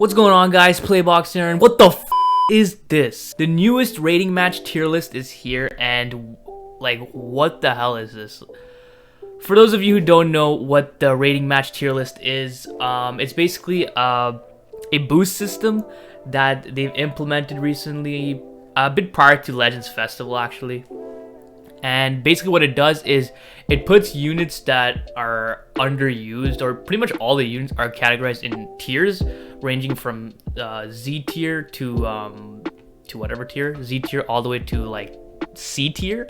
What's going on, guys? PlayBox here, and what the f is this? The newest rating match tier list is here, and like, what the hell is this? For those of you who don't know what the rating match tier list is, it's basically a boost system that they've implemented recently, a bit prior to Legends Festival actually. And basically what it does is it puts units that are underused, or pretty much all the units are categorized in tiers, ranging from Z tier to whatever tier, Z tier all the way to like C tier.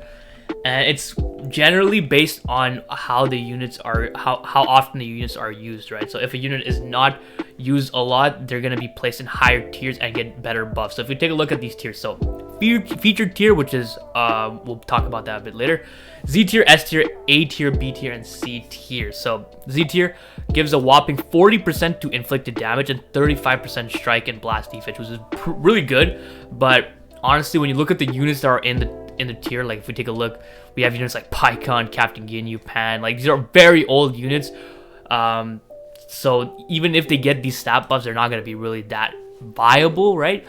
And it's generally based on how the units are, how often the units are used, right? So if a unit is not used a lot, they're going to be placed in higher tiers and get better buffs. So if we take a look at these tiers, so featured tier, which is we'll talk about that a bit later, Z tier, S tier, A tier, B tier, and C tier. So Z tier gives a whopping 40% to inflicted damage and 35% strike and blast defense, which is really good. But honestly, when you look at the units that are in the tier, like if we take a look, we have units like Pycon, Captain Ginyu, Pan. Like these are very old units. So even if they get these stat buffs, they're not going to be really that viable, right?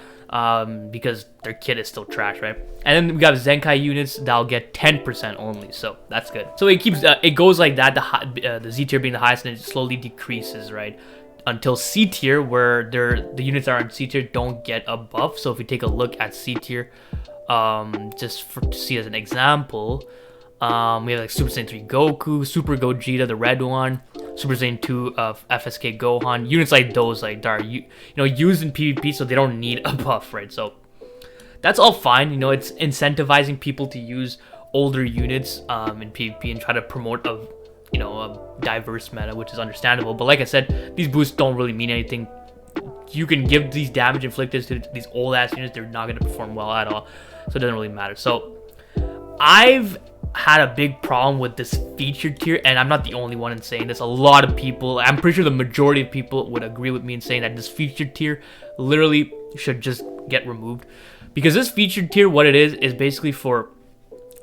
Because their kit is still trash, right? And then we got Zenkai units that'll get 10% only, so that's good. So it keeps it goes like that, the Z tier being the highest, and it slowly decreases, right, until C tier, where the units that are in C tier don't get a buff. So if we take a look at C tier, just to see as an example, we have like Super Saiyan 3 Goku, Super Gogeta, the red one, Super Saiyan 2 of FSK Gohan. Units like those, like, that are used in PvP, so they don't need a buff, right? So that's all fine. It's incentivizing people to use older units in PvP and try to promote a diverse meta, which is understandable. But like I said, these boosts don't really mean anything. You can give these damage inflicted to these old ass units, they're not going to perform well at all, so it doesn't really matter. So I've had a big problem with this featured tier, and I'm not the only one in saying this. A lot of people, I'm pretty sure the majority of people would agree with me in saying that this featured tier literally should just get removed, because this featured tier, what it is basically for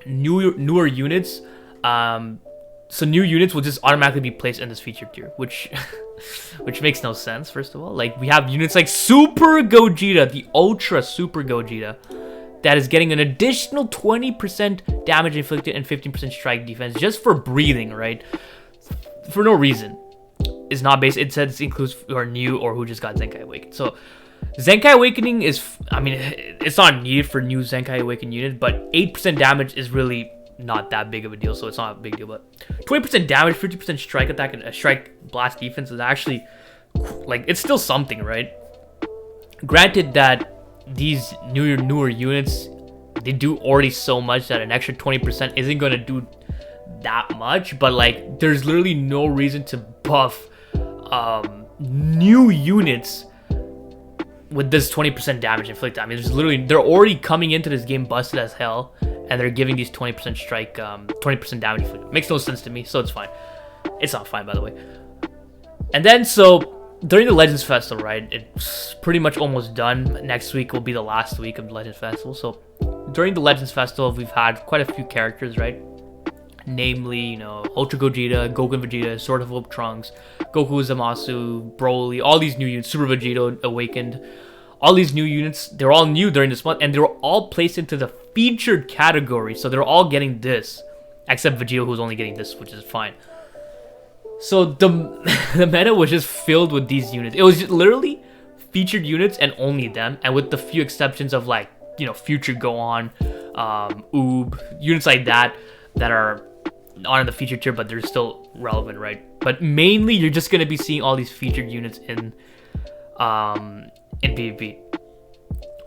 newer units. So new units will just automatically be placed in this featured tier, which makes no sense. First of all, like, we have units like Super Gogeta, the Ultra Super Gogeta, that is getting an additional 20% damage inflicted and 15% strike defense just for breathing, right? For no reason. It's not based. It says it includes who are new or who just got Zenkai Awakened. So Zenkai Awakening is, I mean, it's not needed for new Zenkai Awakened units, but 8% damage is really not that big of a deal, so it's not a big deal. But 20% damage, 50% strike attack, and a strike blast defense is actually, like, it's still something, right? Granted that these newer units, they do already so much that an extra 20% isn't going to do that much, but like, there's literally no reason to buff new units with this 20% damage inflicted. I mean, they're already coming into this game busted as hell, and they're giving these 20% strike, 20% damage inflicted. Makes no sense to me, so it's fine. It's not fine, by the way. And then, so during the Legends Festival, right, it's pretty much almost done. Next week will be the last week of the Legends Festival. So during the Legends Festival, we've had quite a few characters, right? Namely, Ultra Gogeta, Goku and Vegeta, Sword of Hope Trunks, Goku Zamasu, Broly, all these new units, Super Vegeta Awakened. All these new units, they're all new during this month, and they were all placed into the featured category. So they're all getting this, except Vegeta, who's only getting this, which is fine. So the meta was just filled with these units. It was just literally featured units and only them, and with the few exceptions of, like, Future Gohan, Oob, units like that are not in the featured tier, but they're still relevant, right? But mainly you're just gonna be seeing all these featured units in PvP.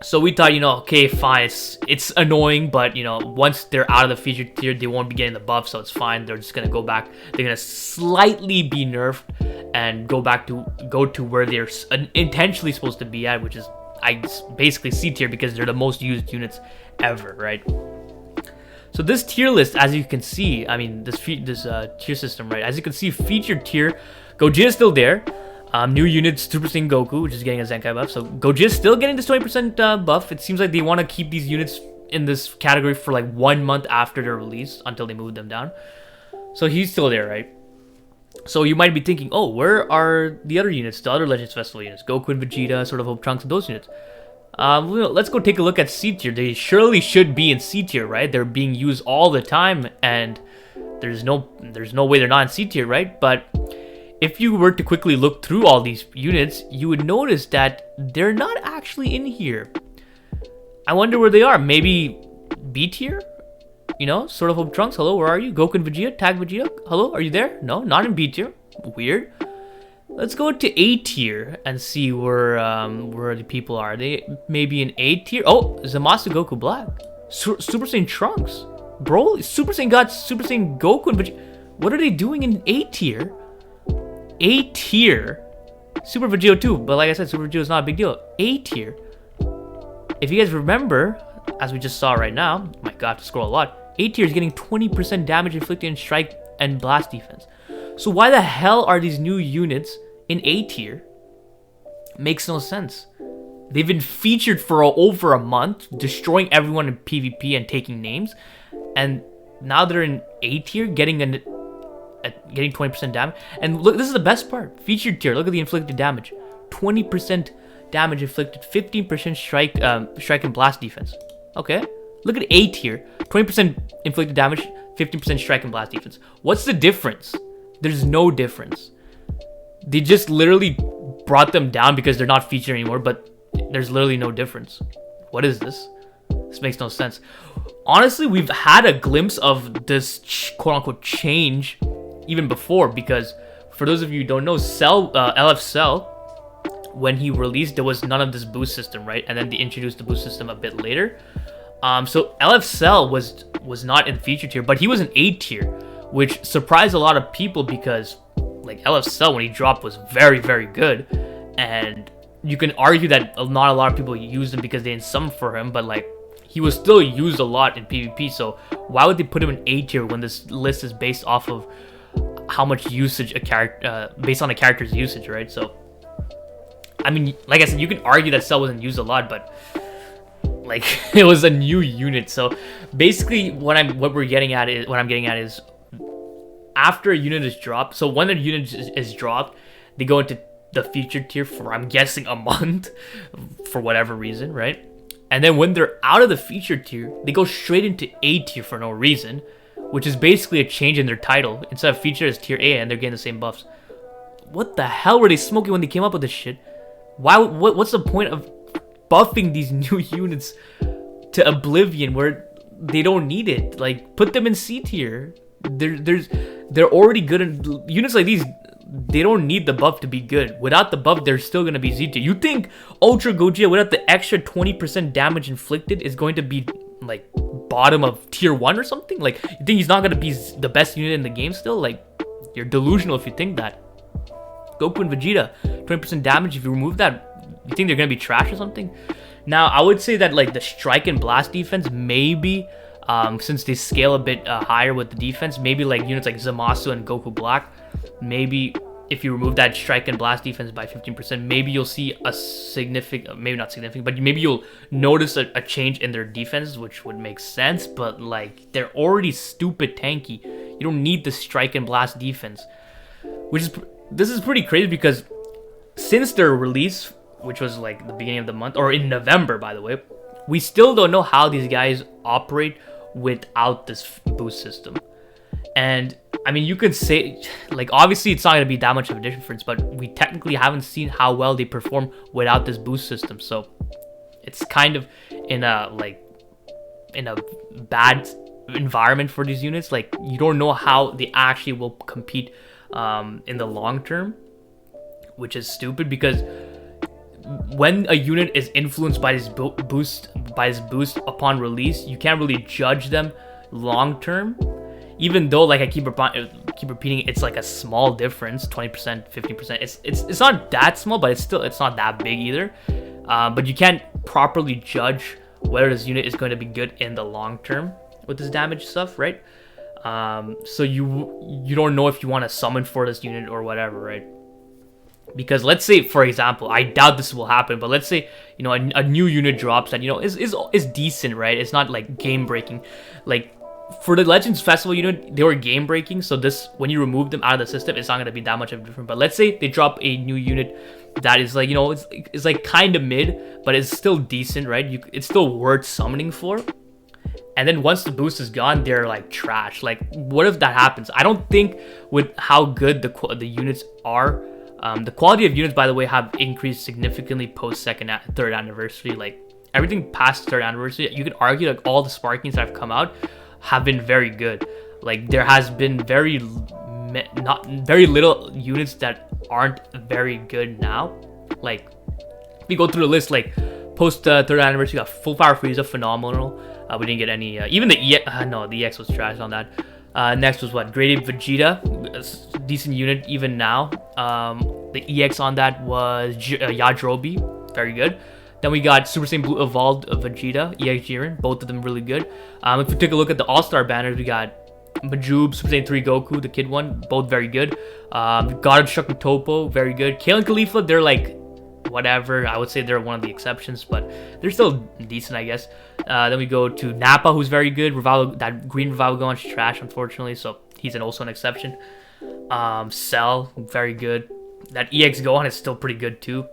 So we thought, okay, fine, it's annoying, but once they're out of the featured tier, they won't be getting the buff, so it's fine. They're just gonna go back. They're gonna slightly be nerfed and go to where they're intentionally supposed to be at, which is basically C tier, because they're the most used units ever, right? So this tier list, as you can see, I mean, this tier system, right? As you can see, featured tier, Gogeta is still there. New units, Super Saiyan Goku, which is getting a Zenkai buff. So Gogeta is still getting this 20% buff. It seems like they want to keep these units in this category for like 1 month after their release until they move them down. So he's still there, right? So you might be thinking, oh, where are the other units, the other Legends Festival units? Goku and Vegeta, sort of Hope Trunks, those units. Let's go take a look at C tier. They surely should be in C tier, right? They're being used all the time, and there's no way they're not in C tier, right? But if you were to quickly look through all these units, you would notice that they're not actually in here. I wonder where they are. Maybe B tier? You know, sort of Hope Trunks, hello, where are you? Goku and Vegeta, tag Vegeta, hello, are you there? No, not in B tier. Weird. Let's go to A tier and see where the people are. They maybe in A tier. Oh, Zamasu Goku Black. Super Saiyan Trunks. Bro, Super Saiyan got Super Saiyan Goku and Vegeta. What are they doing in A tier? A tier. Super Vegeta too, but like I said, Super Vegeta is not a big deal. A tier. If you guys remember, as we just saw right now, my god, I have to scroll a lot. A tier is getting 20% damage inflicted in strike and blast defense. So why the hell are these new units in A tier? Makes no sense. They've been featured for over a month, destroying everyone in PvP and taking names, and now they're in A tier, getting 20% damage. And look, this is the best part. Featured tier. Look at the inflicted damage. 20% damage inflicted, 15% strike and blast defense. Okay. Look at A tier. 20% inflicted damage, 15% strike and blast defense. What's the difference? There's no difference. They just literally brought them down because they're not featured anymore, but there's literally no difference. What is this? This makes no sense. Honestly, we've had a glimpse of this quote-unquote change even before, because for those of you who don't know, LF Cell, when he released, there was none of this boost system, right? And then they introduced the boost system a bit later. So LF Cell was not in feature tier, but he was in A tier, which surprised a lot of people because like LF Cell when he dropped was very, very good, and you can argue that not a lot of people used him because they didn't summon for him, but like he was still used a lot in PvP. So why would they put him in A tier when this list is based off of how much usage a character, based on a character's usage, right? So I mean, like I said, you can argue that Cell wasn't used a lot, but like it was a new unit. So basically what I'm getting at is after a unit is dropped, so when a unit is dropped, they go into the featured tier for, I'm guessing, a month for whatever reason, right? And then when they're out of the featured tier, they go straight into A tier for no reason, which is basically a change in their title. Instead of featured as tier A, and they're getting the same buffs. What the hell were they smoking when they came up with this shit? What's the point of buffing these new units to oblivion where they don't need it? Like, put them in C tier. They're already good in units like these. They don't need the buff to be good. Without the buff, they're still gonna be Z tier. You think Ultra Gogeta without the extra 20% damage inflicted is going to be like bottom of tier 1 or something? Like, you think he's not gonna be the best unit in the game still? Like, you're delusional if you think that. Goku and Vegeta, 20% damage. If you remove that, you think they're gonna be trash or something? Now, I would say that like the strike and blast defense, maybe, since they scale a bit higher with the defense, maybe like units like Zamasu and Goku Black, maybe if you remove that strike and blast defense by 15%, maybe you'll see a significant, maybe not significant, but maybe you'll notice a change in their defense, which would make sense. But like, they're already stupid tanky. You don't need the strike and blast defense, this is pretty crazy because since their release, which was like the beginning of the month, or in November, by the way, we still don't know how these guys operate without this boost system. And I mean, you could say, like, obviously it's not going to be that much of a difference, but we technically haven't seen how well they perform without this boost system. So it's kind of in a bad environment for these units. Like, you don't know how they actually will compete in the long term, which is stupid, because when a unit is influenced by this boost upon release, you can't really judge them long term. Even though, like I keep repeating, it's like a small difference, 20%, 15%. It's not that small, but it's not that big either. But you can't properly judge whether this unit is going to be good in the long term with this damage stuff, right? So you don't know if you want to summon for this unit or whatever, right? Because let's say, for example, I doubt this will happen, but let's say, you know, a new unit drops that, you know, is decent, right? It's not like game breaking. Like, for the Legends Festival unit, they were game breaking, so this, when you remove them out of the system, it's not going to be that much of a difference. But let's say they drop a new unit that is like, you know, it's like kind of mid, but it's still decent, right? It's still worth summoning for. And then once the boost is gone, they're like trash. Like, what if that happens? I don't think with how good the units are. The quality of units, by the way, have increased significantly post third anniversary. Like, everything past third anniversary, you could argue like all the Sparkings that have come out have been very good. Like, there has been very little units that aren't very good now. Like, if we go through the list, like post third anniversary, got Full Power Frieza, phenomenal. We didn't get any even the EX, no, the EX was trash on that. Next was what, Graded Vegeta, a decent unit even now. The EX on that was Yajirobe, very good. Then we got Super Saiyan Blue Evolved Vegeta, EX Jiren, both of them really good. If we take a look at the All-Star banners, we got Majub, Super Saiyan 3 Goku, the kid one, both very good. God of Shuk Topo, very good. Kale and Khalifa, they're like, whatever. I would say they're one of the exceptions, but they're still decent, I guess. Then we go to Nappa, who's very good. Revival, that green Revival Gohan's trash, unfortunately, so he's also an exception. Cell, very good. That EX Gohan is still pretty good too.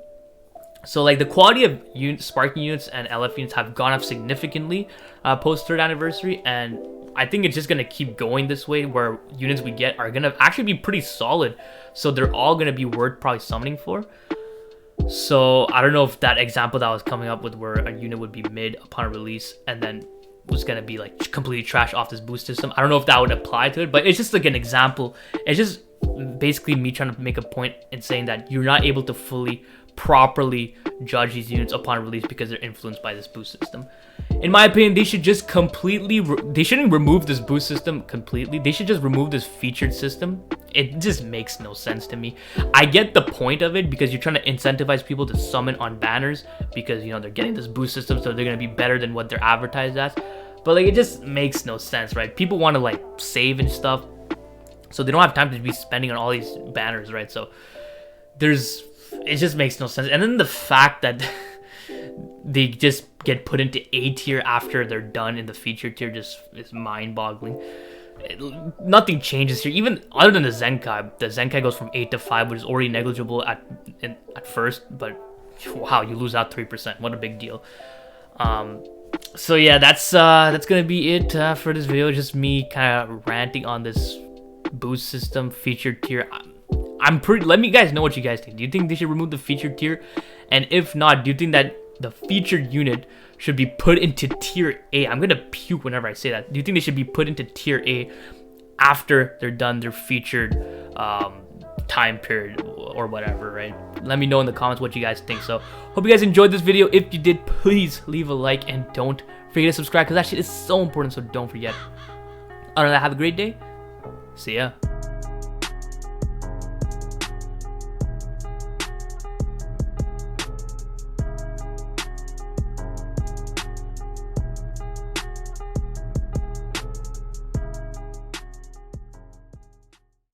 So like the quality of Sparking units and LF units have gone up significantly post third anniversary, and I think it's just gonna keep going this way, where units we get are gonna actually be pretty solid. So they're all gonna be worth probably summoning for. So I don't know if that example that I was coming up with, where a unit would be mid upon release and then was gonna be like completely trash off this boost system, I don't know if that would apply to it, but it's just like an example. It's just basically me trying to make a point in saying that you're not able to fully properly judge these units upon release because they're influenced by this boost system. In my opinion, they should just completely they shouldn't remove this boost system completely. They should just remove this featured system. It just makes no sense to me. I get the point of it because you're trying to incentivize people to summon on banners because, you know, they're getting this boost system, so they're gonna be better than what they're advertised as. But like, it just makes no sense, right? People want to like save and stuff, so they don't have time to be spending on all these banners, right? So it just makes no sense. And then the fact that they just get put into A tier after they're done in the feature tier just is mind-boggling. Nothing changes here, even other than the Zenkai. The Zenkai goes from 8 to 5, which is already negligible at first, but wow, you lose out 3%. What a big deal. So yeah, that's gonna be it for this video. Just me kind of ranting on this boost system featured tier. Let me guys know what you guys think. Do you think they should remove the featured tier? And if not, do you think that the featured unit should be put into tier A? I'm gonna puke whenever I say that. Do you think they should be put into tier A after they're done their featured time period or whatever, right? Let me know in the comments what you guys think. So hope you guys enjoyed this video. If you did, please leave a like and don't forget to subscribe, because that shit is so important, so don't forget. Other than that, have a great day. See ya.